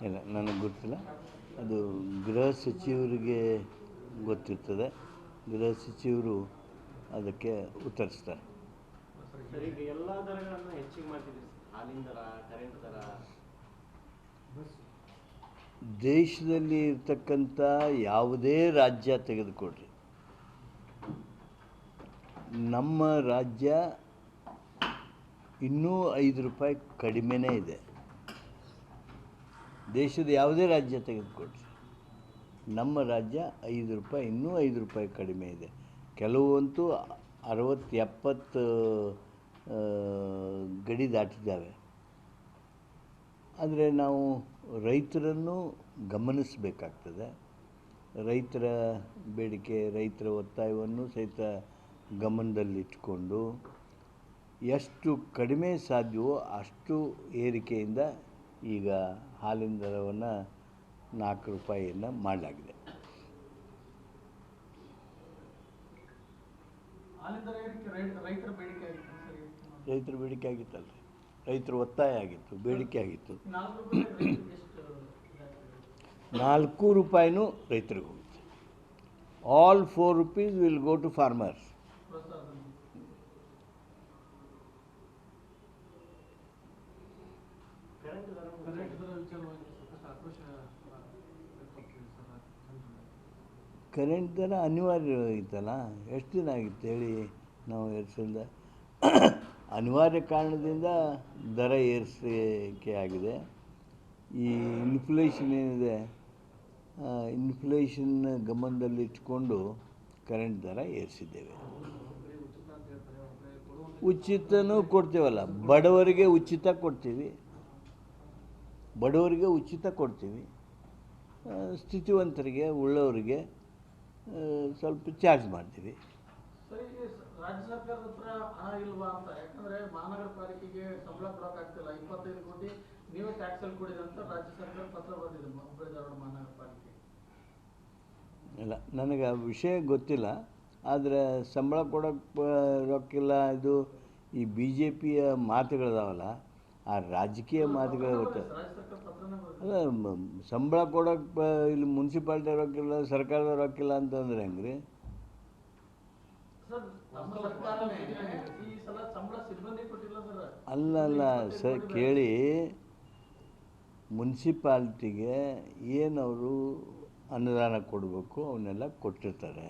ಇಲ್ಲ, ನನಗೆ ಗೊತ್ತಿಲ್ಲ. ಅದು ಗೃಹ ಸಚಿವರಿಗೆ ಗೊತ್ತಿರ್ತದೆ. ಗೃಹ ಸಚಿವರು ಅದಕ್ಕೆ ಉತ್ತರಿಸ್ತಾರೆ. ಸರ್, ಈಗ ಎಲ್ಲ ದರಗಳನ್ನು ಹೆಚ್ಚಿಗೆ ಮಾಡ್ತಿದ್ದೀರಿ ಸರ್. ಹಾಲಿನ ದರ, ಕರೆಂಟ್ ದರ. ದೇಶದಲ್ಲಿ ಇರ್ತಕ್ಕಂಥ ಯಾವುದೇ ರಾಜ್ಯ ತೆಗೆದುಕೊಡ್ರಿ, ನಮ್ಮ ರಾಜ್ಯ ಇನ್ನೂ 5 ರೂಪಾಯಿ ಕಡಿಮೆನೇ ಇದೆ. ದೇಶದ ಯಾವುದೇ ರಾಜ್ಯ ತೆಗೆದುಕೊಡ್ರಿ, ನಮ್ಮ ರಾಜ್ಯ 5 ರೂಪಾಯಿ, ಇನ್ನೂ 5 ರೂಪಾಯಿ ಕಡಿಮೆ ಇದೆ. ಕೆಲವಂತೂ 60-70 ಗಡಿ ದಾಟಿದ್ದಾವೆ. ಆದರೆ ನಾವು ರೈತರನ್ನು ಗಮನಿಸಬೇಕಾಗ್ತದೆ. ರೈತರ ಬೇಡಿಕೆ, ರೈತರ ಒತ್ತಾಯವನ್ನು ಸಹಿತ ಗಮನದಲ್ಲಿಟ್ಟುಕೊಂಡು ಎಷ್ಟು ಕಡಿಮೆ ಸಾಧ್ಯವೋ ಅಷ್ಟು ಏರಿಕೆಯಿಂದ ಈಗ ಹಾಲಿನ ದರವನ್ನು 4 ರೂಪಾಯಿಯನ್ನು ಮಾಡಲಾಗಿದೆ. ರೈತರ ಬೇಡಿಕೆ ಆಗಿತ್ತಲ್ಲ, ರೈತರ ಒತ್ತಾಯ ಆಗಿತ್ತು, ಬೇಡಿಕೆ ಆಗಿತ್ತು. 4 ರೂಪಾಯಿನೂ ರೈತರಿಗೆ ಹೋಗುತ್ತೆ. All 4 rupees will go to farmers. Current ದರ ಅನಿವಾರ್ಯ ಇತ್ತಲ್ಲ, ಎಷ್ಟು ದಿನ ಆಗಿತ್ತು ಹೇಳಿ ನಾವು ಏರಿಸಿಲ್ಲ. ಅನಿವಾರ್ಯ ಕಾರಣದಿಂದ ದರ ಏರಿಕೆ ಆಗಿದೆ. ಈ ಇನ್ಫ್ಲೇಷನ್ ಏನಿದೆ, ಇನ್ಫ್ಲೇಷನ್ ಗಮನದಲ್ಲಿಟ್ಟುಕೊಂಡು ಕರೆಂಟ್ ದರ ಏರಿಸಿದ್ದೇವೆ. ಉಚಿತನೂ ಕೊಡ್ತೀವಲ್ಲ, ಬಡವರಿಗೆ ಉಚಿತ ಕೊಡ್ತೀವಿ, ಬಡವರಿಗೆ ಉಚಿತ ಕೊಡ್ತೀವಿ. ಸ್ಥಿತಿವಂತರಿಗೆ, ಉಳ್ಳವರಿಗೆ ಸ್ವಲ್ಪ ಚಾರ್ಜ್ ಮಾಡ್ತೀವಿ. ರಾಜ್ಯ ಸರ್ಕಾರದ ಹತ್ರ ಹಣ ಇಲ್ವಾ ಅಂತ, ಯಾಕಂದ್ರೆ ಮಹಾನಗರ ಪಾಲಿಕೆಗೆ ಸಂಬಳ ಕೊಡೋಕ್ಕಾಗ್ತಿಲ್ಲ. 25 ಕೋಟಿ ನೀವೇ ಟ್ಯಾಕ್ಸ್ ಅಲ್ಲಿ ಕೊಡಿದೆ ಅಂತ ರಾಜ್ಯ ಸರ್ಕಾರ ಪತ್ರ ಬರೆದಿದೆ ಹುಬ್ಬಳ್ಳಿ ಧಾರವಾಡ ಮಹಾನಗರ ಪಾಲಿಕೆ. ಇಲ್ಲ, ನನಗೆ ಆ ವಿಷಯ ಗೊತ್ತಿಲ್ಲ. ಆದರೆ ಸಂಬಳ ಕೊಡೋಕ್ಕೆ ರೊಕ್ಕಿಲ್ಲ, ಇದು ಈ BJPಯ ಮಾತುಗಳಿದಾವಲ್ಲ, ಆ ರಾಜಕೀಯ ಮಾತುಗಳು ಗೊತ್ತಿಲ್ಲ. ಅಲ್ಲ, ಸಂಬಳ ಕೊಡೋಕ್ಕೆ ಇಲ್ಲಿ ಮುನ್ಸಿಪಾಲ್ಟಿ ರೊಕ್ಕಿಲ್ಲ, ಸರ್ಕಾರದ ರೊಕ್ಕಿಲ್ಲ ಅಂತಂದ್ರೆ ಹೆಂಗೆ ರೀ? ಅಲ್ಲ ಸರ್, ಕೇಳಿ, ಮುನ್ಸಿಪಾಲ್ಟಿಗೆ ಏನವರು ಅನುದಾನ ಕೊಡಬೇಕು ಅವನ್ನೆಲ್ಲ ಕೊಟ್ಟಿರ್ತಾರೆ.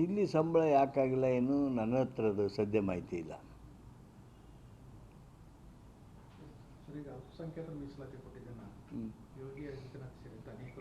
ಇಲ್ಲಿ ಸಂಬಳ ಯಾಕಾಗಿಲ್ಲ ಏನು ನನ್ನ ಹತ್ರದ ಸದ್ಯ ಮಾಹಿತಿ ಇಲ್ಲ. ಅಲ್ಪಸಂಖ್ಯಾತರ ಮೀಸಲಾತಿ ಕೊಟ್ಟಿದ್ದನ್ನು ಯೋಗಿ ಆದಿತ್ಯನಾಥ್ ಸೇರಿದಂತೆ ಅನೇಕ